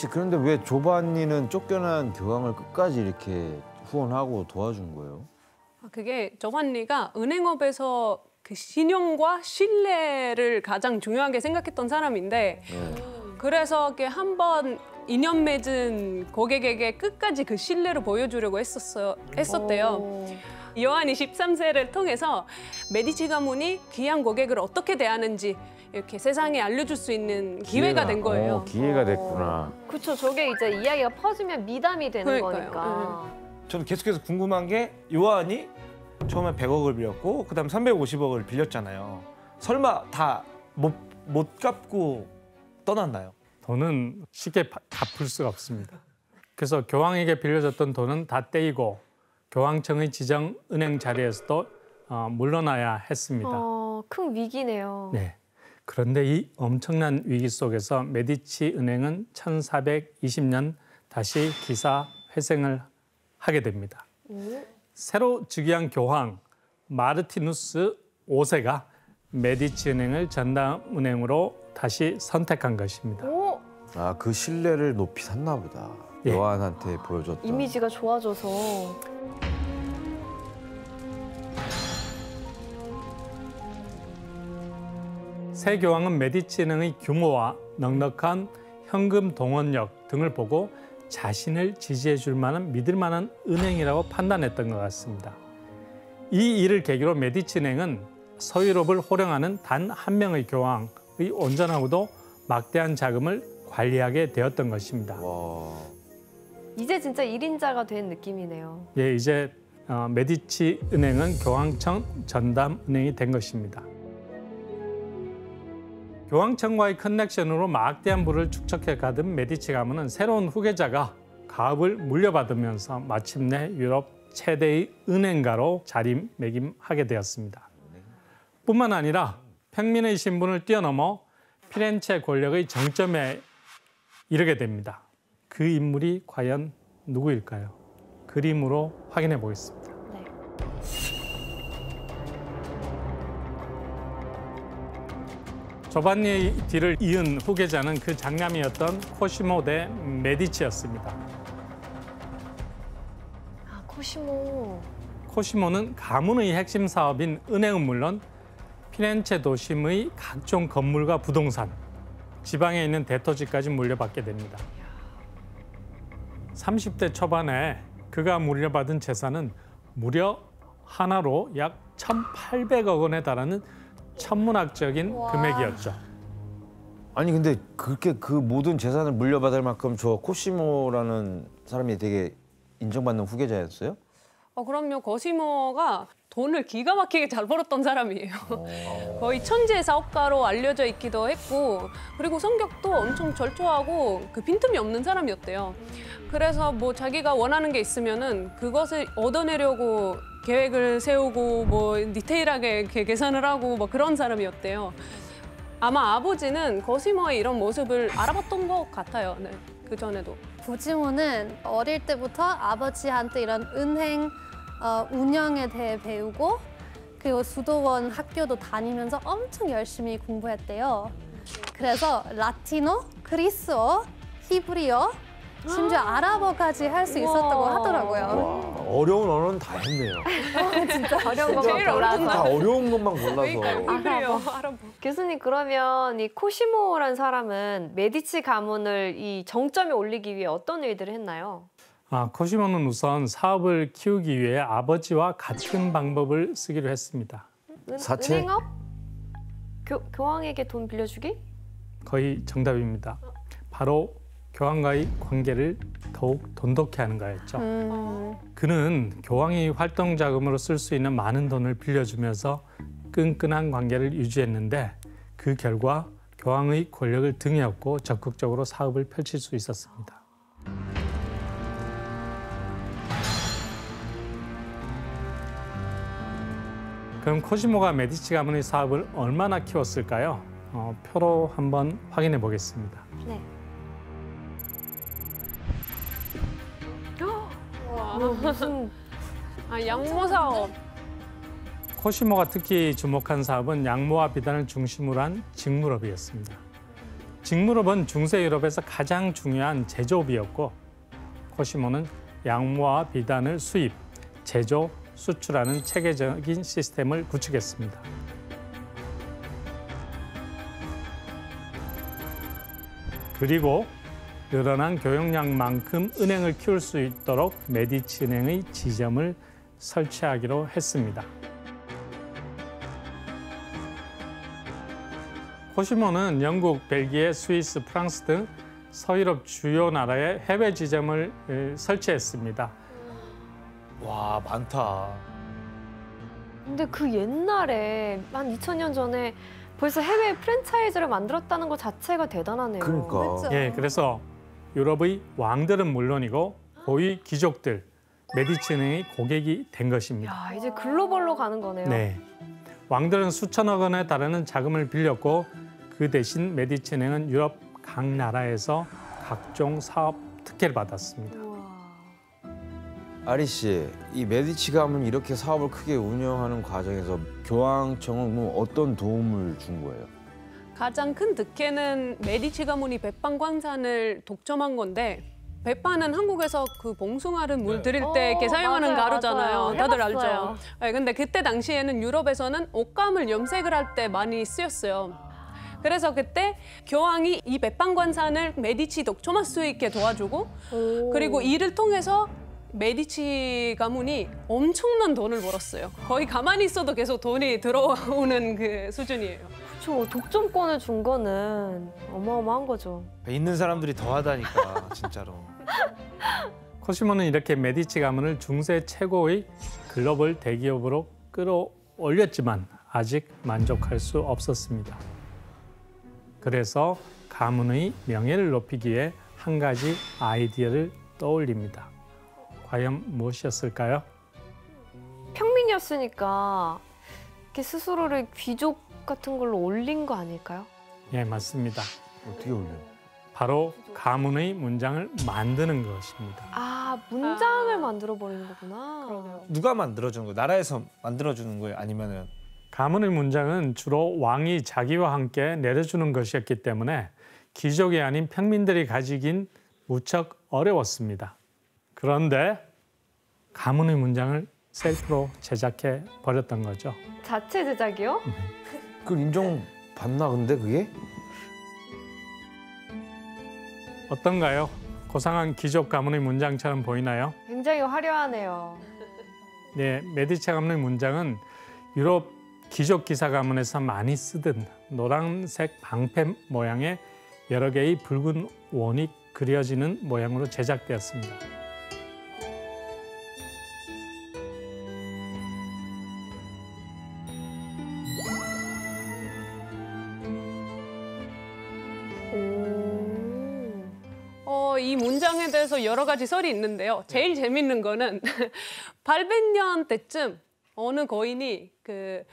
그런데 왜 조반니는 쫓겨난 교황을 끝까지 이렇게 후원하고 도와준 거예요? 그게 조반니가 은행업에서 그 신용과 신뢰를 가장 중요하게 생각했던 사람인데 그래서 한번 인연 맺은 고객에게 끝까지 그 신뢰를 보여주려고 했었대요. 요한이 13세를 통해서 메디치 가문이 귀한 고객을 어떻게 대하는지 이렇게 세상에 알려줄 수 있는 기회가 된 거예요. 기회가 됐구나. 그렇죠. 저게 이제 이야기가 퍼지면 미담이 되는 그러니까요. 거니까. 저는 계속해서 궁금한 게 요한이 처음에 100억을 빌렸고 그다음 350억을 빌렸잖아요. 설마 다 못 갚고 떠났나요? 돈은 쉽게 갚을 수가 없습니다. 그래서 교황에게 빌려줬던 돈은 다 떼이고 교황청의 지정 은행 자리에서도 물러나야 했습니다. 큰 위기네요. 네. 그런데 이 엄청난 위기 속에서 메디치 은행은 1420년 다시 기사 회생을 하게 됩니다. 새로 즉위한 교황 마르티누스 5세가 메디치 은행을 전담은행으로 다시 선택한 것입니다. 아, 그 신뢰를 높이 샀나 보다. 예. 요한한테 보여줬던. 이미지가 좋아져서. 새 교황은 메디치 은행의 규모와 넉넉한 현금 동원력 등을 보고 자신을 지지해 줄 만한 믿을 만한 은행이라고 판단했던 것 같습니다. 이 일을 계기로 메디치 은행은 서유럽을 호령하는 단 한 명의 교황의 온전하고도 막대한 자금을 관리하게 되었던 것입니다. 와. 이제 진짜 1인자가 된 느낌이네요. 예, 이제 메디치 은행은 교황청 전담 은행이 된 것입니다. 교황청과의 커넥션으로 막대한 부를 축적해 가던 메디치 가문은 새로운 후계자가 가업을 물려받으면서 마침내 유럽 최대의 은행가로 자리매김하게 되었습니다. 뿐만 아니라 평민의 신분을 뛰어넘어 피렌체 권력의 정점에 이르게 됩니다. 그 인물이 과연 누구일까요? 그림으로 확인해 보겠습니다. 네. 조반니의 뒤를 이은 후계자는 그 장남이었던 코시모 대 메디치였습니다. 아, 코시모. 코시모는 가문의 핵심 사업인 은행은 물론 피렌체 도심의 각종 건물과 부동산, 지방에 있는 대토지까지 물려받게 됩니다. 30대 초반에 그가 물려받은 재산은 무려 하나로 약 1,800억 원에 달하는 천문학적인 금액이었죠. 아니 근데 그렇게 그 모든 재산을 물려받을 만큼 저 코시모라는 사람이 되게 인정받는 후계자였어요? 그럼요. 코시모가 돈을 기가 막히게 잘 벌었던 사람이에요. 거의 천재 사업가로 알려져 있기도 했고 그리고 성격도 엄청 절조하고 그 빈틈이 없는 사람이었대요. 그래서 뭐 자기가 원하는 게 있으면은 그것을 얻어내려고 계획을 세우고 뭐 디테일하게 계산을 하고 뭐 그런 사람이었대요. 아마 아버지는 코시모의 이런 모습을 알아봤던 것 같아요. 네, 그 전에도. 코시모는 어릴 때부터 아버지한테 이런 은행 운영에 대해 배우고 그리고 수도원 학교도 다니면서 엄청 열심히 공부했대요. 그래서 라틴어, 그리스어, 히브리어, 심지어 아랍어까지 할 수 있었다고 하더라고요. 와, 어려운 언어는 다 했네요. 진짜 어려운 것만 제일 어려운 다 어려운 것만 골라서. 그래요. 알아봐. 교수님, 그러면 이 코시모란 사람은 메디치 가문을 이 정점에 올리기 위해 어떤 일들을 했나요? 코시모는 우선 사업을 키우기 위해 아버지와 같은 방법을 쓰기로 했습니다. 사채? 은행업? 교황에게 돈 빌려주기? 거의 정답입니다. 바로 교황과의 관계를 더욱 돈독히 하는 거였죠. 그는 교황이 활동 자금으로 쓸 수 있는 많은 돈을 빌려주면서 끈끈한 관계를 유지했는데 그 결과 교황의 권력을 등에 업고 적극적으로 사업을 펼칠 수 있었습니다. 그럼 코시모가 메디치 가문의 사업을 얼마나 키웠을까요? 표로 한번 확인해 보겠습니다. 네. 무슨 양모 사업. 코시모가 특히 주목한 사업은 양모와 비단을 중심으로 한 직물업이었습니다. 직무업은 중세 유럽에서 가장 중요한 제조업이었고 코시모는 양모와 비단을 수입, 제조, 수출하는 체계적인 시스템을 구축했습니다. 그리고 늘어난 교역량만큼 은행을 키울 수 있도록 메디치 은행의 지점을 설치하기로 했습니다. 코시모는 영국, 벨기에, 스위스, 프랑스 등 서유럽 주요 나라에 해외 지점을 설치했습니다. 와, 많다. 근데 그 옛날에 한 2000년 전에 벌써 해외 프랜차이즈를 만들었다는 것 자체가 대단하네요. 그러니까. 그렇죠. 예, 그래서 유럽의 왕들은 물론이고 고위 귀족들, 메디치 은행의 고객이 된 것입니다. 야, 이제 글로벌로 가는 거네요. 네, 왕들은 수천억 원에 달하는 자금을 빌렸고 그 대신 메디치 은행은 유럽 각 나라에서 각종 사업 특혜를 받았습니다. 우와. 아리 씨, 이 메디치 가문 이렇게 사업을 크게 운영하는 과정에서 교황청은 뭐 어떤 도움을 준 거예요? 가장 큰 득혜는 메디치 가문이 백반광산을 독점한 건데 백반은 한국에서 그 봉숭아를 물 들일 때 이렇게 사용하는 맞아요, 가루잖아요. 맞아요. 다들 해봤어요. 알죠? 네, 근데 그때 당시에는 유럽에서는 옷감을 염색을 할 때 많이 쓰였어요. 그래서 그때 교황이 이 백반광산을 메디치 독점할 수 있게 도와주고 그리고 이를 통해서 메디치 가문이 엄청난 돈을 벌었어요. 거의 가만히 있어도 계속 돈이 들어오는 그 수준이에요. 그렇죠. 독점권을 준 거는 어마어마한 거죠. 있는 사람들이 더하다니까, 진짜로. 코시모는 이렇게 메디치 가문을 중세 최고의 글로벌 대기업으로 끌어올렸지만 아직 만족할 수 없었습니다. 그래서 가문의 명예를 높이기 위해 한 가지 아이디어를 떠올립니다. 과연 무엇이었을까요? 평민이었으니까 이렇게 스스로를 귀족 같은 걸로 올린 거 아닐까요? 예, 맞습니다. 어떻게 올려요? 바로 가문의 문장을 만드는 것입니다. 아, 문장을 만들어 버리는 거구나. 누가 만들어주는 거예요? 나라에서 만들어주는 거예요? 아니면은 가문의 문장은 주로 왕이 자기와 함께 내려주는 것이었기 때문에 귀족이 아닌 평민들이 가지긴 무척 어려웠습니다. 그런데 가문의 문장을 셀프로 제작해 버렸던 거죠. 자체 제작이요? 그걸 인정받나 근데 그게? 어떤가요? 고상한 귀족 가문의 문장처럼 보이나요? 굉장히 화려하네요. 네, 메디치 가문의 문장은 유럽 귀족 기사 가문에서 많이 쓰던 노란색 방패 모양의 여러 개의 붉은 원이 그려지는 모양으로 제작되었습니다. 이 문장에 대해서 여러 가지 설이 있는데요. 제일 재밌는 거는 800년 때쯤 어느 거인이 그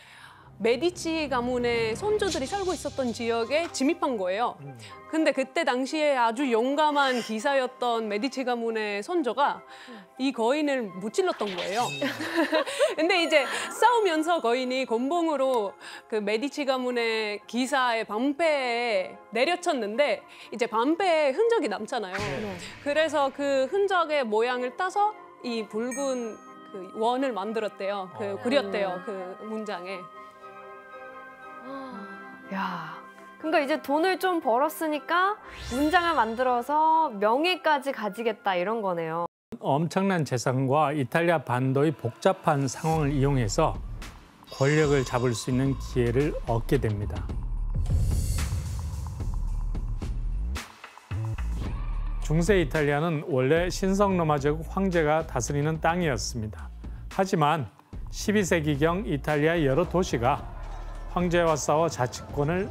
메디치 가문의 손주들이 살고 있었던 지역에 침입한 거예요. 근데 그때 당시에 아주 용감한 기사였던 메디치 가문의 손조가 이 거인을 무찔렀던 거예요. 근데 이제 싸우면서 거인이 곤봉으로 그 메디치 가문의 기사의 방패에 내려쳤는데 이제 방패에 흔적이 남잖아요. 그래서 그 흔적의 모양을 따서 이 붉은 그 원을 만들었대요. 그렸대요. 그 문장에. 야, 그러니까 이제 돈을 좀 벌었으니까 문장을 만들어서 명예까지 가지겠다 이런 거네요. 엄청난 재산과 이탈리아 반도의 복잡한 상황을 이용해서 권력을 잡을 수 있는 기회를 얻게 됩니다. 중세 이탈리아는 원래 신성 로마적 황제가 다스리는 땅이었습니다. 하지만 12세기경 이탈리아의 여러 도시가 황제와 싸워 자치권을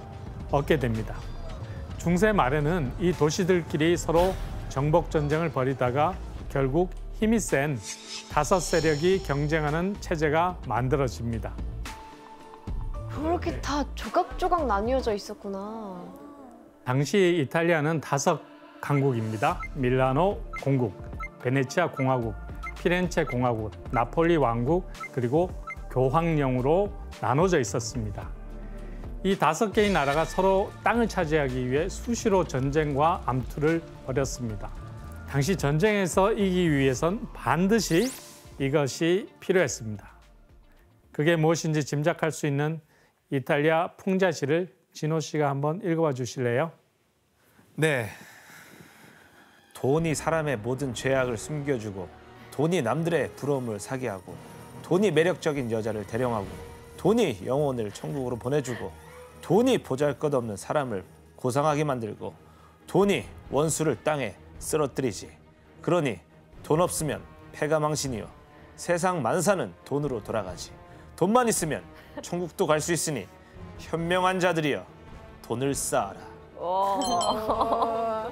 얻게 됩니다. 중세 말에는 이 도시들끼리 서로 정복 전쟁을 벌이다가 결국 힘이 센 5세력이 경쟁하는 체제가 만들어집니다. 그렇게 다 조각조각 나뉘어져 있었구나. 당시 이탈리아는 5강국입니다. 밀라노 공국, 베네치아 공화국, 피렌체 공화국, 나폴리 왕국, 그리고 교황령으로 나눠져 있었습니다. 이 5개의 나라가 서로 땅을 차지하기 위해 수시로 전쟁과 암투를 벌였습니다. 당시 전쟁에서 이기기 위해선 반드시 이것이 필요했습니다. 그게 무엇인지 짐작할 수 있는 이탈리아 풍자시를 진호 씨가 한번 읽어봐 주실래요? 네. 돈이 사람의 모든 죄악을 숨겨주고, 돈이 남들의 부러움을 사게 하고, 돈이 매력적인 여자를 대령하고, 돈이 영혼을 천국으로 보내주고, 돈이 보잘것없는 사람을 고상하게 만들고, 돈이 원수를 땅에 쓰러뜨리지. 그러니 돈 없으면 패가 망신이요, 세상 만사는 돈으로 돌아가지. 돈만 있으면 천국도 갈 수 있으니 현명한 자들이여 돈을 쌓아라.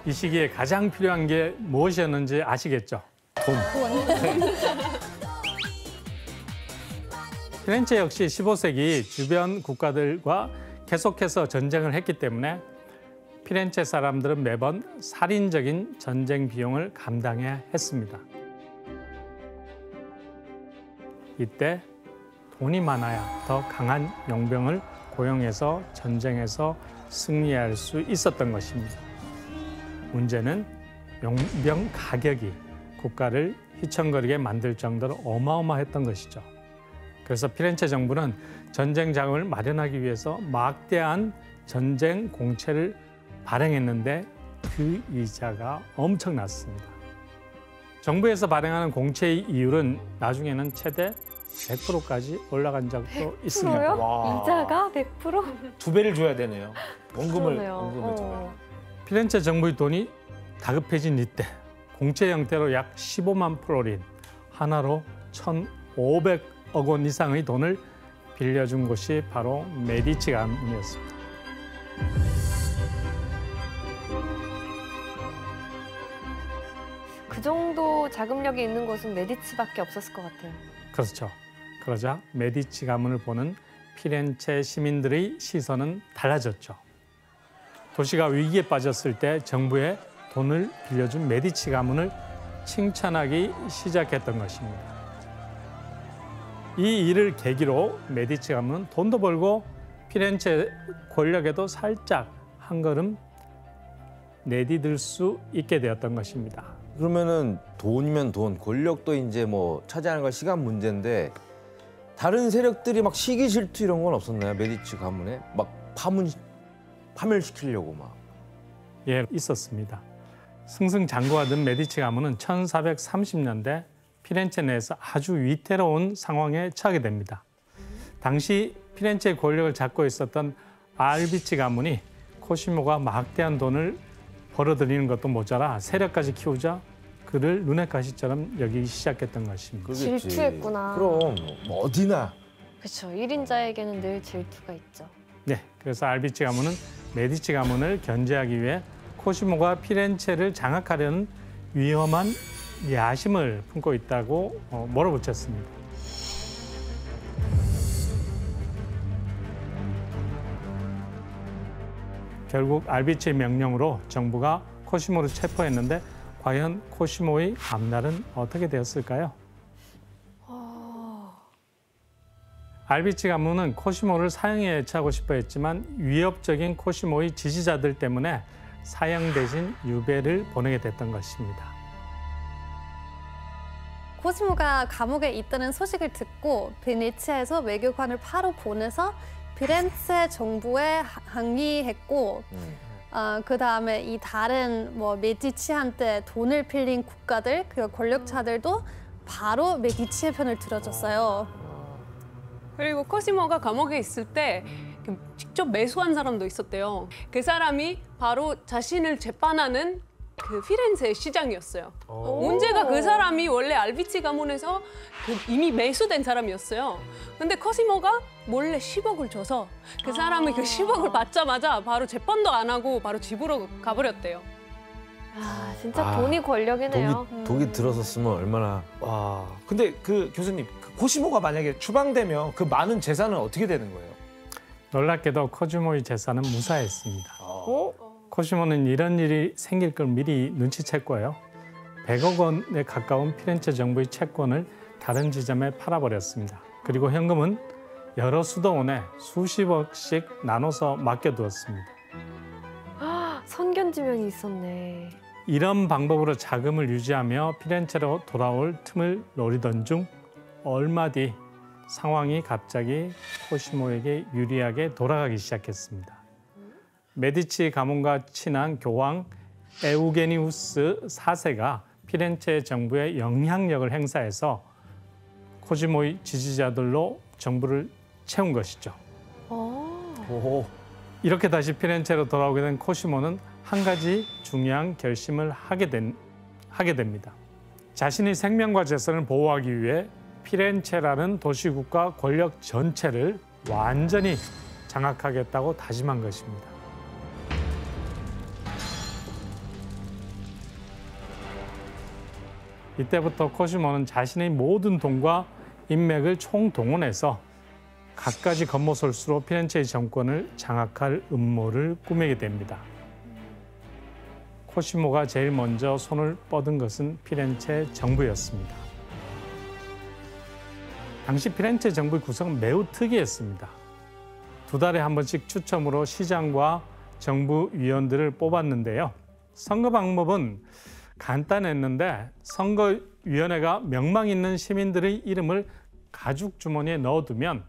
이 시기에 가장 필요한 게 무엇이었는지 아시겠죠? 돈. 피렌체 역시 15세기 주변 국가들과 계속해서 전쟁을 했기 때문에 피렌체 사람들은 매번 살인적인 전쟁 비용을 감당해야 했습니다. 이때 돈이 많아야 더 강한 용병을 고용해서 전쟁에서 승리할 수 있었던 것입니다. 문제는 용병 가격이 국가를 휘청거리게 만들 정도로 어마어마했던 것이죠. 그래서 피렌체 정부는 전쟁 자금을 마련하기 위해서 막대한 전쟁 공채를 발행했는데 그 이자가 엄청났습니다. 정부에서 발행하는 공채의 이율은 나중에는 최대 100%까지 올라간 적도 있습니다. 100%요? 와. 이자가 100%? 2배를 줘야 되네요. 원금을 그러네요. 줘요. 피렌체 정부의 돈이 다급해진 이때 공채 형태로 약 15만 플로린, 하나로 1,500억 원 이상의 돈을 빌려준 곳이 바로 메디치 가문이었습니다. 그 정도 자금력이 있는 곳은 메디치밖에 없었을 것 같아요. 그렇죠. 그러자 메디치 가문을 보는 피렌체 시민들의 시선은 달라졌죠. 도시가 위기에 빠졌을 때 정부에 돈을 빌려준 메디치 가문을 칭찬하기 시작했던 것입니다. 이 일을 계기로 메디치 가문은 돈도 벌고 피렌체 권력에도 살짝 한 걸음 내디딜 수 있게 되었던 것입니다. 그러면은 돈이면 돈, 권력도 이제 뭐 차지하는 건 시간 문제인데 다른 세력들이 막 시기 질투 이런 건 없었나요? 메디치 가문에 막 파멸시키려고 막. 예, 있었습니다. 승승장구하던 메디치 가문은 1430년대 피렌체 내에서 아주 위태로운 상황에 처하게 됩니다. 당시 피렌체의 권력을 잡고 있었던 알비치 가문이 코시모가 막대한 돈을 벌어들이는 것도 모자라 세력까지 키우자 그를 눈엣 가시처럼 여기기 시작했던 것입니다. 그러겠지. 질투했구나. 그럼 뭐 어디나. 그렇죠. 1인자에게는 늘 질투가 있죠. 네, 그래서 알비치 가문은 메디치 가문을 견제하기 위해 코시모가 피렌체를 장악하려는 위험한 야심을 품고 있다고 몰아붙였습니다. 결국 알비치의 명령으로 정부가 코시모를 체포했는데 과연 코시모의 앞날은 어떻게 되었을까요? 알비치 가문은 코시모를 사형에 처하고 싶어 했지만 위협적인 코시모의 지지자들 때문에 사형 대신 유배를 보내게 됐던 것입니다. 코시모가 감옥에 있다는 소식을 듣고 베네치아에서 외교관을 바로 보내서 피렌체 정부에 항의했고 그 다음에 이 다른 뭐 메디치한테 돈을 빌린 국가들 그 권력자들도 바로 메디치의 편을 들어줬어요. 그리고 코시모가 감옥에 있을 때 직접 매수한 사람도 있었대요. 그 사람이 바로 자신을 재판하는 그 피렌체 시장이었어요. 문제가 그 사람이 원래 알비치 가문에서 이미 매수된 사람이었어요. 근데 코시모가 몰래 10억을 줘서 그 사람이 그 10억을 받자마자 바로 재판도 안 하고 바로 집으로 가버렸대요. 아, 진짜 돈이 권력이네요. 독이 들어섰으면 얼마나. 와, 근데 그 교수님, 그 코시모가 만약에 추방되면 그 많은 재산은 어떻게 되는 거예요? 놀랍게도 코시모의 재산은 무사했습니다. 어? 코시모는 이런 일이 생길 걸 미리 눈치챘고요. 100억 원에 가까운 피렌체 정부의 채권을 다른 지점에 팔아버렸습니다. 그리고 현금은 여러 수도원에 수십억씩 나눠서 맡겨두었습니다. 선견지명이 있었네. 이런 방법으로 자금을 유지하며 피렌체로 돌아올 틈을 노리던 중 얼마 뒤 상황이 갑자기 코시모에게 유리하게 돌아가기 시작했습니다. 메디치 가문과 친한 교황 에우게니우스 4세가 피렌체 정부에 영향력을 행사해서 코시모의 지지자들로 정부를 채운 것이죠. 오. 이렇게 다시 피렌체로 돌아오게 된 코시모는 한 가지 중요한 결심을 하게 됩니다. 자신의 생명과 재산을 보호하기 위해 피렌체라는 도시국가 권력 전체를 완전히 장악하겠다고 다짐한 것입니다. 이때부터 코시모는 자신의 모든 돈과 인맥을 총동원해서 갖가지 겉모술수로 피렌체의 정권을 장악할 음모를 꾸미게 됩니다. 코시모가 제일 먼저 손을 뻗은 것은 피렌체 정부였습니다. 당시 피렌체 정부의 구성은 매우 특이했습니다. 2달에 한 번씩 추첨으로 시장과 정부 위원들을 뽑았는데요. 선거 방법은 간단했는데 선거위원회가 명망 있는 시민들의 이름을 가죽 주머니에 넣어두면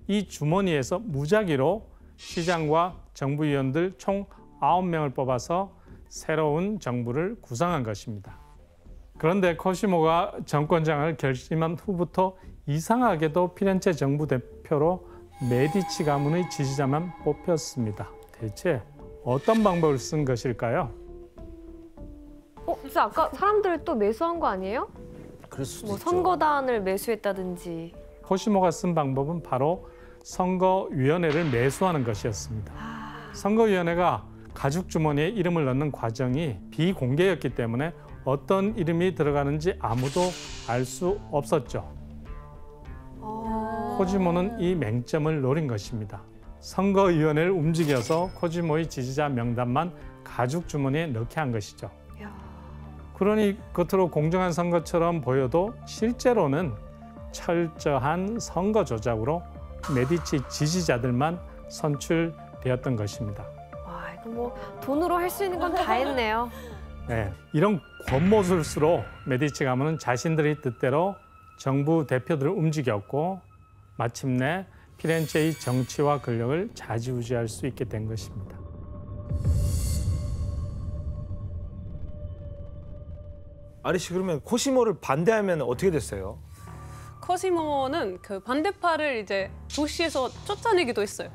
이 주머니에서 무작위로 시장과 정부위원들 총 9명을 뽑아서 새로운 정부를 구성한 것입니다. 그런데 코시모가 정권장을 결심한 후부터 이상하게도 피렌체 정부 대표로 메디치 가문의 지지자만 뽑혔습니다. 대체 어떤 방법을 쓴 것일까요? 진짜 아까 사람들을 또 매수한 거 아니에요? 그럴 수도 뭐 있죠. 선거단을 매수했다든지. 코시모가 쓴 방법은 바로 선거위원회를 매수하는 것이었습니다. 선거위원회가 가죽 주머니에 이름을 넣는 과정이 비공개였기 때문에 어떤 이름이 들어가는지 아무도 알 수 없었죠. 코시모는 이 맹점을 노린 것입니다. 선거위원회를 움직여서 코시모의 지지자 명단만 가죽 주머니에 넣게 한 것이죠. 그러니 겉으로 공정한 선거처럼 보여도 실제로는 철저한 선거 조작으로 메디치 지지자들만 선출되었던 것입니다. 와, 이거 뭐 돈으로 할 수 있는 건 다 했네요. 네, 이런 권모술수로 메디치 가문은 자신들의 뜻대로 정부 대표들을 움직였고 마침내 피렌체의 정치와 권력을 좌지우지할 수 있게 된 것입니다. 아리 씨, 그러면 코시모를 반대하면 어떻게 됐어요? 코시모는 그 반대파를 이제 도시에서 쫓아내기도 했어요.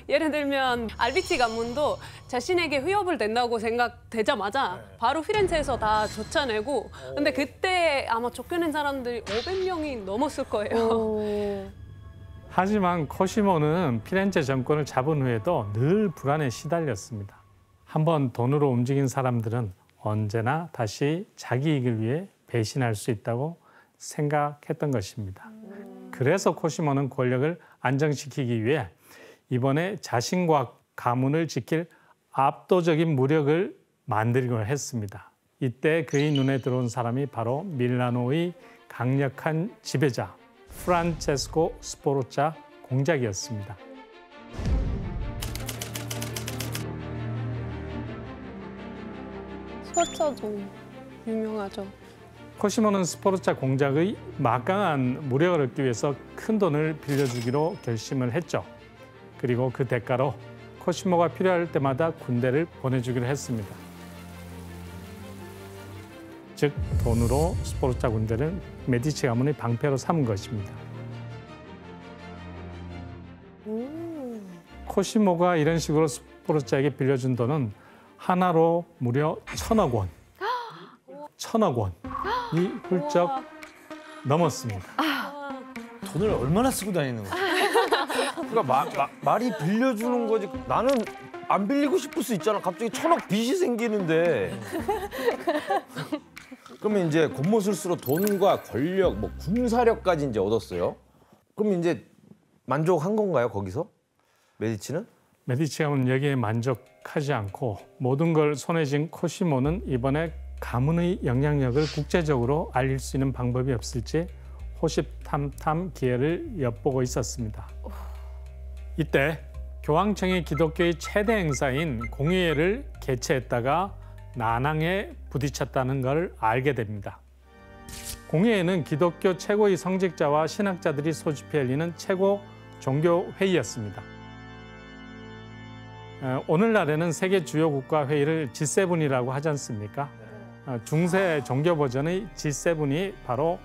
예를 들면 알비치 가문도 자신에게 위협을 낸다고 생각되자마자 바로 피렌체에서 다 쫓아내고, 근데 그때 아마 쫓겨낸 사람들이 500명이 넘었을 거예요. 하지만 코시모는 피렌체 정권을 잡은 후에도 늘 불안에 시달렸습니다. 한번 돈으로 움직인 사람들은 언제나 다시 자기 이익을 위해 배신할 수 있다고 생각했던 것입니다. 그래서 코시모는 권력을 안정시키기 위해 이번에 자신과 가문을 지킬 압도적인 무력을 만들기로 했습니다. 이때 그의 눈에 들어온 사람이 바로 밀라노의 강력한 지배자 프란체스코 스포르차 공작이었습니다. 스포르차도 유명하죠. 코시모는 스포르차 공작의 막강한 무력을 얻기 위해서 큰 돈을 빌려주기로 결심을 했죠. 그리고 그 대가로 코시모가 필요할 때마다 군대를 보내주기로 했습니다. 즉 돈으로 스포르차 군대를 메디치 가문의 방패로 삼은 것입니다. 코시모가 이런 식으로 스포르차에게 빌려준 돈은 하나로 무려 1,000억 원. 1,000억 원이 훌쩍 넘었습니다. 돈을 얼마나 쓰고 다니는 거야? 그러니까 말이 빌려주는 거지. 나는 안 빌리고 싶을 수 있잖아. 갑자기 1,000억 빚이 생기는데. 그러면 이제 권모술수로 돈과 권력, 뭐 군사력까지 이제 얻었어요. 그럼 이제 만족한 건가요, 거기서? 메디치는? 메디치 가문은 여기에 만족하지 않고 모든 걸 손에 쥔 코시모는 이번에 가문의 영향력을 국제적으로 알릴 수 있는 방법이 없을지 호시탐탐 기회를 엿보고 있었습니다. 이때 교황청이 기독교의 최대 행사인 공의회를 개최했다가 난항에 부딪혔다는 걸 알게 됩니다. 공의회는 기독교 최고의 성직자와 신학자들이 소집해 열리는 최고 종교 회의였습니다. 오늘날에는 세계 주요 국가 회의를 G7이라고 하지 않습니까? 중세 종교 버전의 G7이 바로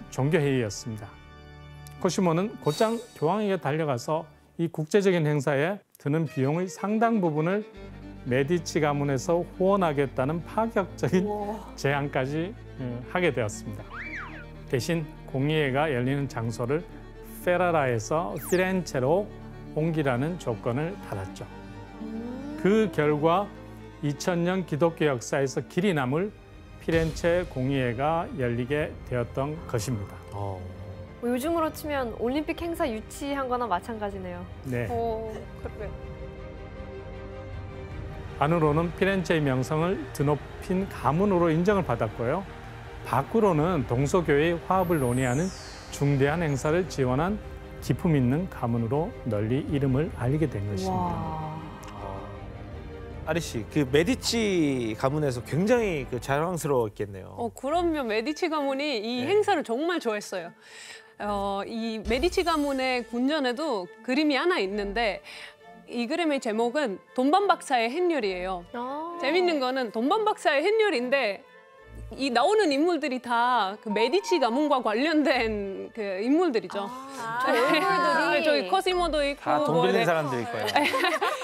종교회의였습니다. 코시모는 곧장 교황에게 달려가서 이 국제적인 행사에 드는 비용의 상당 부분을 메디치 가문에서 후원하겠다는 파격적인 제안까지 하게 되었습니다. 대신 공의회가 열리는 장소를 페라라에서 피렌체로 옮기라는 조건을 달았죠. 그 결과 2000년 기독교 역사에서 길이 남을 피렌체 공의회가 열리게 되었던 것입니다. 요즘으로 치면 올림픽 행사 유치한 거나 마찬가지네요. 네. 그래. 안으로는 피렌체의 명성을 드높인 가문으로 인정을 받았고요. 밖으로는 동서교회의 화합을 논의하는 중대한 행사를 지원한 기품 있는 가문으로 널리 이름을 알리게 된 것입니다. 아리 씨, 그 메디치 가문에서 굉장히 자랑스러웠겠네요. 그러면 메디치 가문이 이 행사를 정말 좋아했어요. 이 메디치 가문의 궁전에도 그림이 하나 있는데 이 그림의 제목은 돈반 박사의 햇렬이에요. 재밌는 거는 돈반 박사의 햇렬인데 이 나오는 인물들이 다 그 메디치 가문과 관련된 그 인물들이죠. 얼굴들이 저기 코시모도 있고 다 돈 빌린 사람들일 거예요.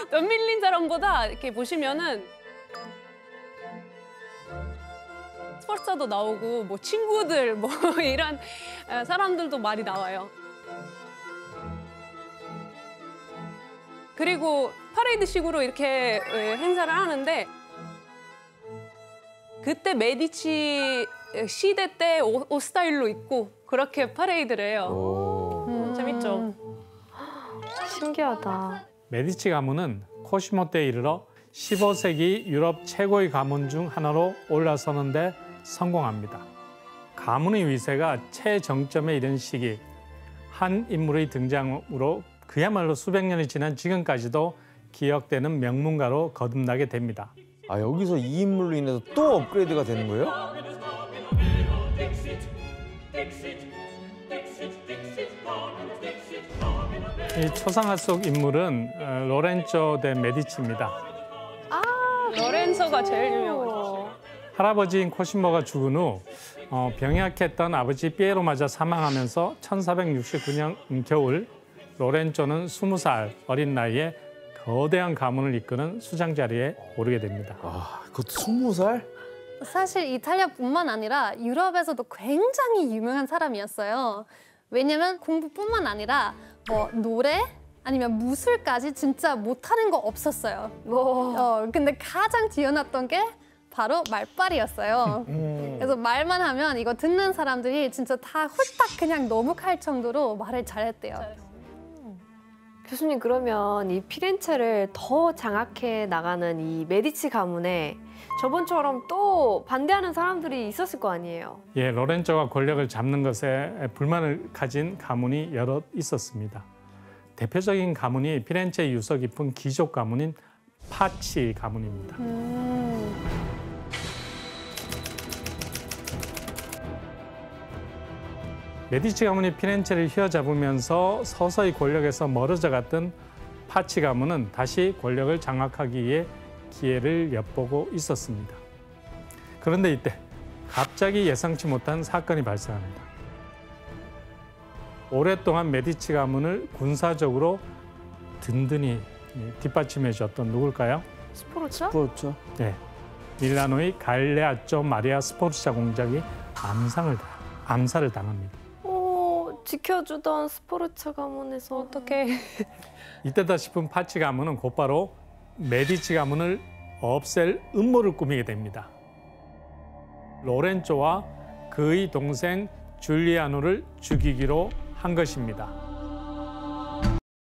돈 빌린 사람보다 이렇게 보시면은 스포츠도 나오고 뭐 친구들 뭐 이런 사람들도 많이 나와요. 그리고 파레이드식으로 이렇게 행사를 하는데 그때 메디치 시대 때 옷 스타일로 입고 그렇게 파레이드를 해요. 재밌죠? 신기하다. 메디치 가문은 코시모 때에 이르러 15세기 유럽 최고의 가문 중 하나로 올라서는데 성공합니다. 가문의 위세가 최정점에 이른 시기 한 인물의 등장으로 그야말로 수백 년이 지난 지금까지도 기억되는 명문가로 거듭나게 됩니다. 여기서 이 인물로 인해서 또 업그레이드가 되는 거예요? 이 초상화 속 인물은 로렌조 데 메디치입니다. 로렌소가 제일 유명하죠. 할아버지인 코시모가 죽은 후 병약했던 아버지 피에로 맞아 사망하면서 1469년 겨울 로렌조는 20살 어린 나이에 거대한 가문을 이끄는 수장 자리에 오르게 됩니다. 그것도 20살? 사실 이탈리아뿐만 아니라 유럽에서도 굉장히 유명한 사람이었어요. 왜냐면 공부뿐만 아니라 뭐 노래 아니면 무술까지 진짜 못하는 거 없었어요. 근데 가장 뛰어났던 게 바로 말빨이었어요. 그래서 말만 하면 이거 듣는 사람들이 진짜 다 홀딱 그냥 넘어갈 정도로 말을 잘했대요. 교수님, 그러면 이 피렌체를 더 장악해 나가는 이 메디치 가문에 저번처럼 또 반대하는 사람들이 있었을 거 아니에요? 예, 로렌조가 권력을 잡는 것에 불만을 가진 가문이 여럿 있었습니다. 대표적인 가문이 피렌체의 유서 깊은 귀족 가문인 파치 가문입니다. 메디치 가문이 피렌체를 휘어잡으면서 서서히 권력에서 멀어져 갔던 파치 가문은 다시 권력을 장악하기 위해 기회를 엿보고 있었습니다. 그런데 이때 갑자기 예상치 못한 사건이 발생합니다. 오랫동안 메디치 가문을 군사적으로 든든히 뒷받침해줬던 누굴까요? 스포르차? 그렇죠. 네, 밀라노의 갈레아조 마리아 스포르차 공작이 암살을 당합니다. 지켜주던 스포르차 가문에서 어떻게? 이때다 싶은 파치 가문은 곧바로 메디치 가문을 없앨 음모를 꾸미게 됩니다. 로렌조와 그의 동생 줄리아노를 죽이기로 한 것입니다.